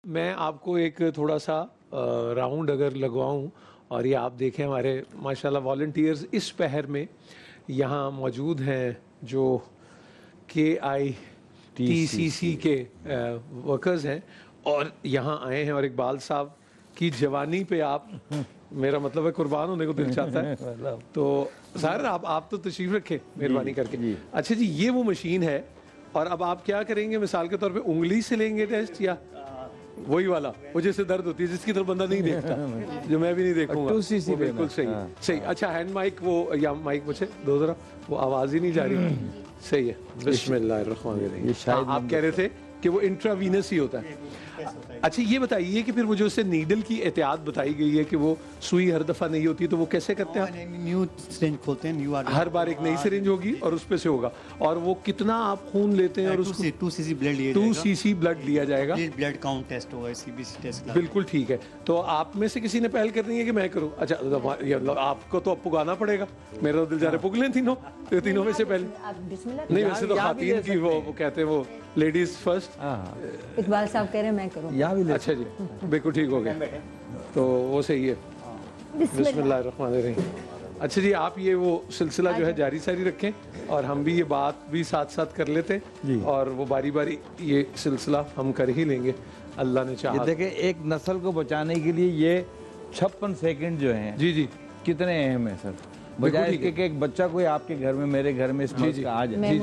میں آپ کو ایک تھوڑا سا راؤنڈ اگر لگواؤں اور یہ آپ دیکھیں ہمارے ماشاءاللہ والنٹیئرز اس پہر میں یہاں موجود ہیں جو KITCC کے ورکرز ہیں اور یہاں آئے ہیں اور اقبال صاحب کی جوانی پہ آپ میرا مطلب ہے قربان ہونے کو دل چاہتا ہے تو سر آپ تو تشریف رکھیں مہربانی کر کے. اچھا جی یہ وہ مشین ہے اور اب آپ کیا کریں گے مثال کے طور پہ انگلی سے لیں گے ٹیسٹ یا وہی والا وہ جیسے درد ہوتی ہے جس کی طرف بندہ نہیں دیکھتا جو میں بھی نہیں دیکھوں گا وہ بالکل صحیح. اچھا ہینڈ مائک وہ یا مائک مجھے دو ذرا وہ آواز ہی نہیں جا رہی صحیح ہے. بسم اللہ الرحمن الرحیم. آپ کہہ رہے تھے کہ وہ انٹراوینس ہی ہوتا ہے. اچھا یہ بتائیے کہ پھر وہ جو اس سے نیڈل کی احتیاط بتائی گئی ہے کہ وہ سوئی ہر دفعہ نہیں ہوتی تو وہ کیسے کرتے ہیں؟ نیو سرنج کھولتے ہیں ہر بار ایک نئی سرنج ہوگی اور اس پہ سے ہوگا اور وہ کتنا آپ خون لیتے ہیں اور اس 2 cc بلڈ لیا جائے گا. بلڈ کاؤنٹ ٹیسٹ ہوگا CBC ٹیسٹ. بالکل ٹھیک ہے. تو آپ میں سے کسی نے پہل کرنی ہے کہ میں کروں؟ اچھا آپ کو تو اب پگانا پڑے گا. میرا دل جا رہا ہے پگ لیں تینوں میں سے پہلے. نہیں ویسے تو خواتین کی وہ کہتے ہیں وہ لیڈیز فرسٹ. اقبال صاحب کہہ رہے ہیں میں کروں. اچھا جی بالکل ٹھیک ہو گیا تو وہ صحیح ہے. بسم اللہ الرحمن الرحیم. اچھا جی آپ یہ وہ سلسلہ جو ہے جاری ساری رکھیں اور ہم بھی یہ بات بھی ساتھ ساتھ کر لیتے اور وہ باری باری یہ سلسلہ ہم کر ہی لیں گے اللہ نے چاہا. دیکھیں ایک نسل کو بچانے کے لیے یہ 56 سیکنڈ جو ہیں جی کتنے اہم ہیں سر بجائے اس کے کہ ایک بچہ کوئی آپ کے گھر میں میرے گھر میں اس ملک کا آ جائے.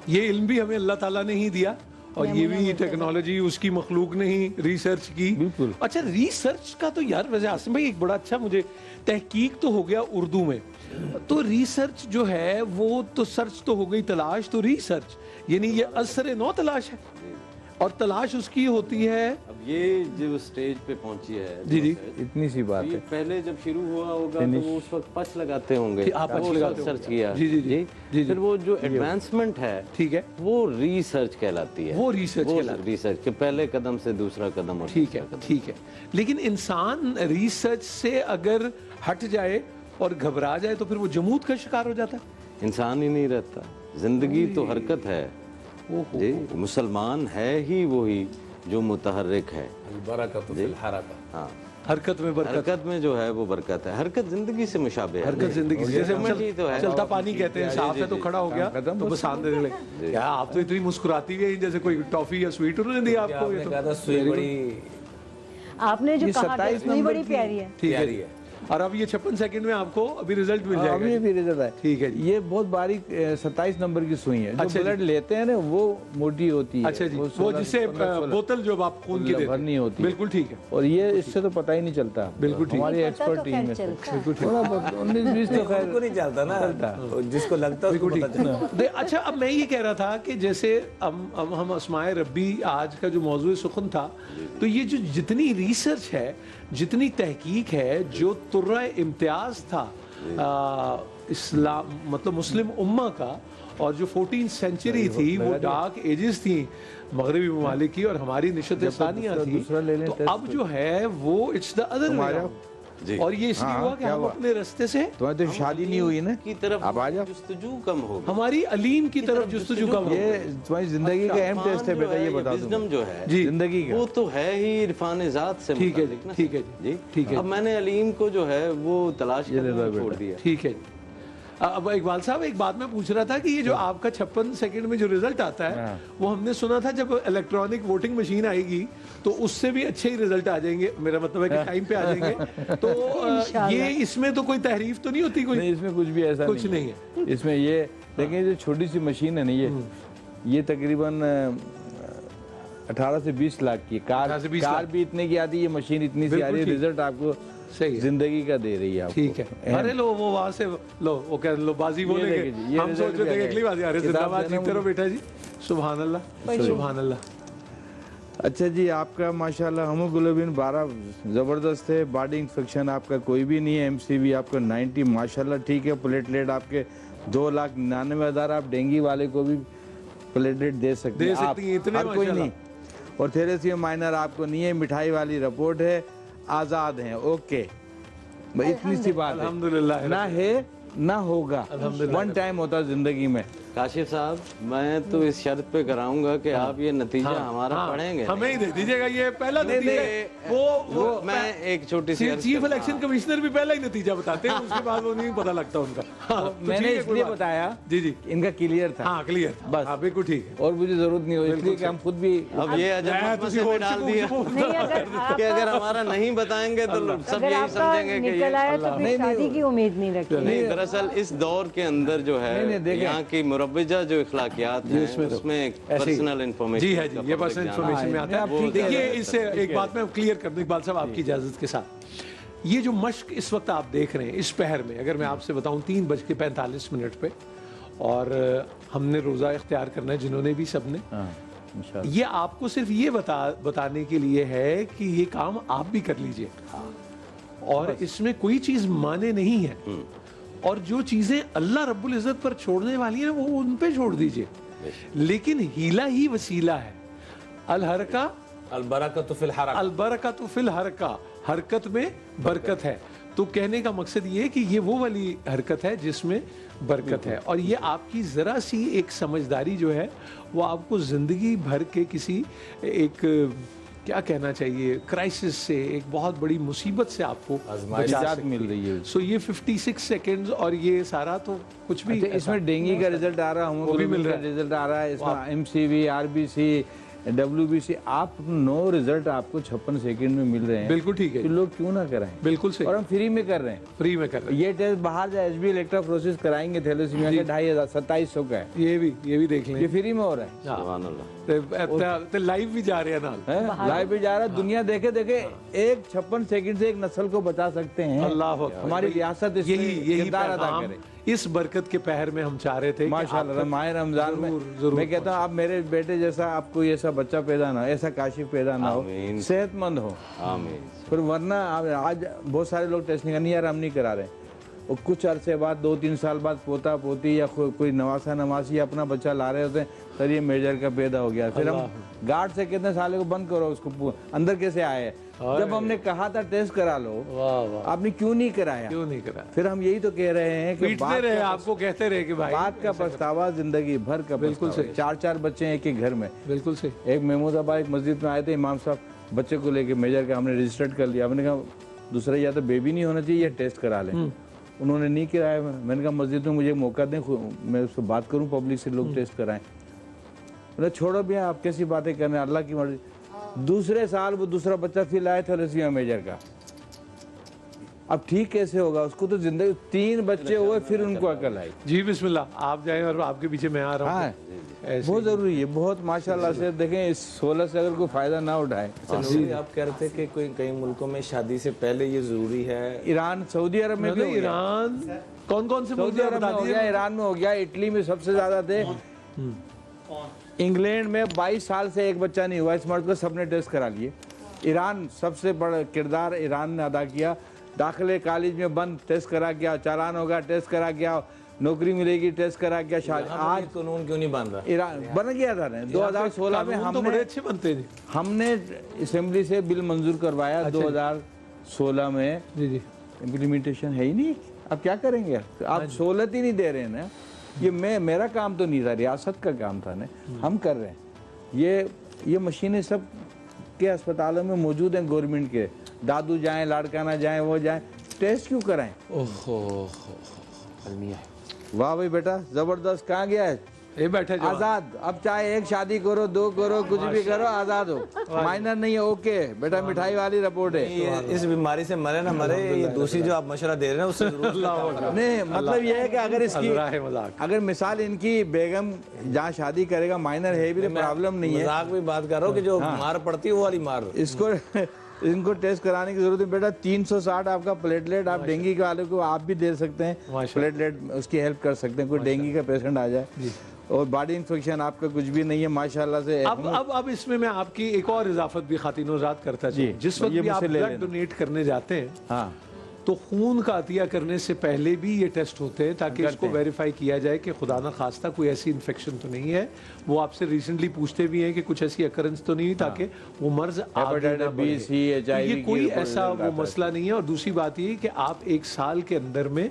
یہ علم بھی ہمیں اللہ تعالیٰ نے ہی دیا اور یہ بھی ٹیکنالوجی اس کی مخلوق نے ہی ریسرچ کی. اچھا ریسرچ کا تو یار ویسے عاصم بھائی ایک بڑا اچھا مجھے تحقیق تو ہو گیا اردو میں تو ریسرچ جو ہے وہ تو سرچ تو ہو گئی تلاش تو ریسرچ یعنی یہ اثر نو تلاش ہے اور تلاش اس کی ہوتی ہے. اب یہ جو سٹیج پہ پہنچی ہے جی اتنی سی بات ہے. پہلے جب شروع ہوا ہوگا تو وہ اس وقت پچ لگاتے ہوں گے آپ پچ لگاتے سرچ کیا جی پھر وہ جو ایڈوانسمنٹ ہے ٹھیک ہے وہ ریسرچ کہلاتی ہے. وہ ریسرچ کے پہلے قدم سے دوسرا قدم. ٹھیک ہے لیکن انسان ریسرچ سے اگر ہٹ جائے اور گھبرا جائے تو پھر وہ جمود کا شکار ہو جاتا ہے. انسان ہی نہیں رہتا. زندگی تو حرکت ہے جی. مسلمان ہے ہی وہی جو متحرک ہے. ہاں حرکت میں جو ہے وہ برکت ہے. حرکت زندگی سے مشابہ ہے. حرکت زندگی جیسے چلتا پانی کہتے ہیں صاف ہے تو کھڑا ہو گیا تو بس آندے لے. آپ تو اتنی مسکراتی ہوئی جیسے کوئی ٹافی یا سویٹ انہوں نے دیا آپ کو. آپ نے جو کہا سوئی بڑی پیاری ہے. ٹھیک ہے اور اب یہ 56 سیکنڈ میں آپ کو ابھی رزلٹ مل جائے گا. ابھی بھی رزلٹ ہے. ٹھیک ہے یہ بہت باریک 27 نمبر کی سوئی ہے جو بلڈ لیتے ہیں نا وہ موٹی ہوتی ہے. اچھا جی وہ جس سے بوتل جو آپ خون کی بھرنی ہوتی ہے. بالکل ٹھیک ہے. اور یہ اس سے تو پتہ ہی نہیں چلتا. بالکل ٹھیک. ہماری ایکسپرٹ ٹیم ہے. تھوڑا بہت 19-20 تو خیر کو نہیں چلتا نا جس کو لگتا ہے. بالکل ٹھیک. اچھا اب میں یہ کہہ رہا تھا کہ جیسے ہم اسماء ربی آج کا جو موضوع سخن تھا تو یہ جو جتنی ریسرچ ہے جتنی تحقیق ہے جو ترہ امتیاز تھا اسلام مطلب مسلم امہ کا اور جو 14 سینچری تھی وہ ڈارک ایجز تھیں مغربی ممالک کی اور ہماری نشت ثانیہ تھی تو اب جو ہے وہ اٹس دا ادر وے اور یہ اس لیے ہوا کہ ہم اپنے رستے سے تمہیں تو شادی نہیں ہوئی نا کی طرف اب آ جاؤ جستجو کم ہو گئی. ہماری علیم کی طرف جستجو کم ہو. یہ تمہاری زندگی کا اہم ٹیسٹ ہے بیٹا یہ بتا دو. وزڈم جو ہے زندگی کا وہ تو ہے ہی عرفان ذات سے متعلق نا. ٹھیک ہے جی ٹھیک ہے. اب میں نے علیم کو جو ہے وہ تلاش کرنا چھوڑ دیا. ٹھیک ہے. اب اقبال صاحب ایک بات میں پوچھ رہا تھا کہ یہ جو آپ کا 56 سیکنڈ میں جو رزلٹ آتا ہے وہ ہم نے سنا تھا جب الیکٹرانک ووٹنگ مشین آئے گی تو اس سے بھی اچھے ہی رزلٹ آ جائیں گے. میرا مطلب ہے کہ ٹائم پہ آ جائیں گے تو یہ اس میں تو کوئی تحریف تو نہیں ہوتی کوئی؟ اس میں کچھ بھی ایسا کچھ نہیں ہے. اس میں یہ دیکھیں جو چھوٹی سی مشین ہے نا یہ تقریباً 18 سے 20 لاکھ کی کار بھی اتنے کی آتی ہے. یہ مشین اتنی سی آ رہی ہے رزلٹ آپ کو زندگی کا دے رہی ہے. ٹھیک ہے. ارے لو وہ وہاں سے لو وہ کہہ لو بازی بولے گے ہم سوچ رہے تھے اگلی بازی آ رہے زندہ باد جیتے رہو بیٹا جی. سبحان اللہ سبحان اللہ. اچھا جی آپ کا ماشاءاللہ ہیموگلوبن 12 زبردست ہے. باڈی انفیکشن آپ کا کوئی بھی نہیں ہے. MCV آپ کا 90 ماشاءاللہ ٹھیک ہے. پلیٹلیٹ آپ کے 2,99,000. آپ ڈینگی والے کو بھی پلیٹلیٹ دے سکتے ہیں آپ ہر کوئی نہیں. اور تھیلیسیمیا مائنر آپ کو نہیں ہے. مٹھائی والی رپورٹ ہے. آزاد ہیں. اوکے اتنی سی بات الحمدللہ نہ ہے نہ ہوگا. ون ٹائم ہوتا زندگی میں. काशिफ साहब, मैं तो इस शर्त पे कराऊंगा कि आप ये नतीजा हमारा पढ़ेंगे। हमें ही दे दीजिएगा, ये पहला नतीजा है। वो मैं एक छोटी सी चीफ इलेक्शन कमिश्नर भी पहला ही नतीजा बताते हैं, उसके बाद वो नहीं पता लगता उनका। हाँ, तो मैंने ठीक है, कोई इसलिए बात बताया नहीं। जी इनका क्लियर था, हाँ क्लियर, बस। हाँ बिल्कुल ठीक है। और मुझे जरूरत नहीं हो, इसलिए कि हम खुद भी अब ये अजब मसले में डाल दिया नहीं, अगर कि अगर हमारा नहीं बताएंगे तो सब अगर यही आपका समझेंगे कि निकल आया तो फिर शादी की उम्मीद नहीं रखी। नहीं, दरअसल इस दौर के अंदर जो है यहाँ की मुरब्बिजा जो इखलाकियात हैं उसमें पर्सनल इन्फॉर्मेशन जी है, जी ये पर्सनल इन्फॉर्मेशन में आता है। देखिए, इससे एक बात मैं क्लियर कर दूं इकबाल साहब, आपकी इजाजत के साथ। ये जो मश्क इस वक्त आप देख रहे हैं इस पहर में, अगर मैं आपसे बताऊं 3:45 पे, और हमने रोज़ा इख्तियार करना है जिन्होंने भी, सबने, ये आपको सिर्फ ये बताने के लिए है कि ये काम आप भी कर लीजिए, और इसमें कोई चीज़ माने नहीं है, और जो चीज़ें अल्लाह रब्बुल इज़्ज़त पर छोड़ने वाली हैं वो उन पे छोड़ दीजिए, लेकिन हीला ही वसीला है। अलहरका अलबरकतु फिल हरका, अलबरकतु फिल हरका, हरकत में बरकत है। तो कहने का मकसद ये है कि ये वो वाली हरकत है जिसमें बरकत है, और ये आपकी ज़रा सी एक समझदारी जो है वो आपको ज़िंदगी भर के किसी एक क्या कहना चाहिए क्राइसिस से, एक बहुत बड़ी मुसीबत से आपको निजात मिल रही है। सो ये 56 सेकंड्स और ये सारा तो कुछ भी इसमें डेंगू का रिजल्ट आ रहा है, वो भी मिल रहा है, रिजल्ट आ रहा है, इसमें एमसीवी, आरबीसी, WBC, आप 9 रिजल्ट आपको 56 सेकंड में मिल रहे हैं। बिल्कुल ठीक है, तो लोग क्यों ना कराएं? बिल्कुल सही, और हम फ्री में कर रहे हैं, फ्री में कर रहे हैं। ये टेस्ट बाहर जाए HB इलेक्ट्रोफोरेसिस कराएंगे थैलेसीमिया के 2500 का है, ये भी देख लें, ये फ्री में हो रहा है। सुभान अल्लाह। ते लाइव भी जा रहे हैं नाल, लाइव भी जा रहा है, दुनिया देखे एक 56 सेकंड से एक नस्ल को बचा सकते हैं। अल्लाह अकबर। हमारी रियासत यही किरदार अदा पैगाम करे। इस बरकत के पहर में हम चाह रहे थे। माशाल्लाह, माह रमजान में जरूर मैं कहता हूँ आप मेरे बेटे जैसा आपको ऐसा बच्चा पैदा ना हो, ऐसा काशिफ पैदा ना हो, सेहतमंद हो, आमीन। फिर वरना आज बहुत सारे लोग टेस्ट नहीं यार हम नहीं करा रहे, और कुछ अरसे बाद 2-3 साल बाद पोता पोती या कोई नवासा नवासी अपना बच्चा ला रहे होते हैं, सर ये मेजर का पैदा हो गया, फिर हम गार्ड से कितने साले को बंद करो, उसको अंदर कैसे आए, जब हमने कहा था टेस्ट करा लो, आपने क्यों नहीं कराया? क्यों नहीं करा? फिर हम यही तो कह रहे हैं कि पीटते रहे, आपको कहते रहे कि भाई बात का पछतावा जिंदगी भर का। बिल्कुल सही। 4 बच्चे हैं एक ही घर में। बिल्कुल सही। एक महमूदाबाद एक मस्जिद में आए थे इमाम साहब, बच्चे को लेके मेजर का हमने रजिस्टर्ड कर लिया, हमने कहा दूसरा या तो बेबी नहीं होना चाहिए या टेस्ट करा लें, उन्होंने नहीं कराया। मैंने कहा मस्जिद में मुझे मौका दें, मैं उससे बात करूं पब्लिक से, लोग टेस्ट कराएं। बोले छोड़ो भैया आप कैसी बातें कर रहे हैं, अल्लाह की मर्जी। दूसरे साल वो दूसरा बच्चा फिर लाया थैलेसीमिया मेजर का, अब ठीक कैसे होगा उसको, तो जिंदगी 3 बच्चे हुए फिर उनको अकल आई। जी बिस्मिल्लाह, आप जाएं और आपके पीछे मैं आ रहा हूँ। हाँ, बहुत जरूरी है, बहुत माशाल्लाह से देखें इस 16 से अगर कोई फायदा ना उठाए। आप कह रहे थे कि कोई कई मुल्कों में शादी से पहले ये जरूरी है, ईरान, सऊदी अरब में भी हो गया। ईरान, कौन से सऊदी अरब में हो गया, ईरान में हो गया, इटली में सबसे ज्यादा थे, इंग्लैंड में 22 साल से एक बच्चा नहीं हुआ, इस मर्द को सबने टेस्ट करा लिए। ईरान सबसे बड़ा किरदार ईरान ने अदा किया, दाखिले कॉलेज में बंद, टेस्ट करा गया, चालान होगा टेस्ट करा गया, नौकरी मिलेगी टेस्ट करा गया, शादी। आज कानून क्यों नहीं बन रहा? ईरान बन गया था 2016 में, तो बड़े अच्छे बनते हैं। हमने असेंबली से बिल मंजूर करवाया 2016 में, जी इम्प्लीमेंटेशन है ही नहीं, अब क्या करेंगे? आप सहूलत ही नहीं दे रहे हैं ना, ये मेरा काम तो नहीं था, रियासत का काम था ना, हम कर रहे हैं। ये मशीनें सब के अस्पतालों में मौजूद हैं गवर्नमेंट के, दादू जाएं, लाड़काना जाएं, वो जाएं, टेस्ट क्यों कराएं? ओहो, वाह भाई बेटा जबरदस्त, कहाँ गया है? ये बैठे जो आजाद, अब चाहे 1 शादी करो, 2 करो, कुछ भी करो, आजाद हो, माइनर नहीं है, ओके बेटा, मिठाई वाली रिपोर्ट है। इस बीमारी से मरे ना मरे, ये दूसरी जो आप मशवरा दे रहे हैं उससे जरूर नहीं, मतलब ये है कि अगर इसकी मजाक, अगर मिसाल इनकी बेगम जहाँ शादी करेगा माइनर है भी प्रॉब्लम नहीं है, मजाक भी बात कर रहा हूँ कि जो मार पड़ती है वो वाली मार, इसको इनको टेस्ट कराने की जरूरत है बेटा। 360 आपका प्लेटलेट, आप डेंगू के वाले को आप भी दे सकते हैं, प्लेटलेट उसकी हेल्प कर सकते हैं, कोई डेंगू का पेशेंट आ जाए, और बॉडी इन्फेक्शन आपका कुछ भी नहीं है माशाल्लाह से। अब इसमें मैं आपकी एक और इजाफत भी खातिनोजात करता जी, जिस वक्त भी आप ब्लड डोनेट करने जाते हैं, हाँ, तो खून का अतिया करने से पहले भी ये टेस्ट होते हैं ताकि इसको वेरीफाई किया जाए कि खुदा ना खास्ता कोई ऐसी इन्फेक्शन तो नहीं है। वो आपसे रिसेंटली पूछते भी हैं कि कुछ ऐसी अकरेंस तो नहीं हुई, ताकि वो मर्ज आगे ना बढ़े। ये कोई ऐसा वो मसला नहीं है। और दूसरी बात ये कि आप 1 साल के अंदर में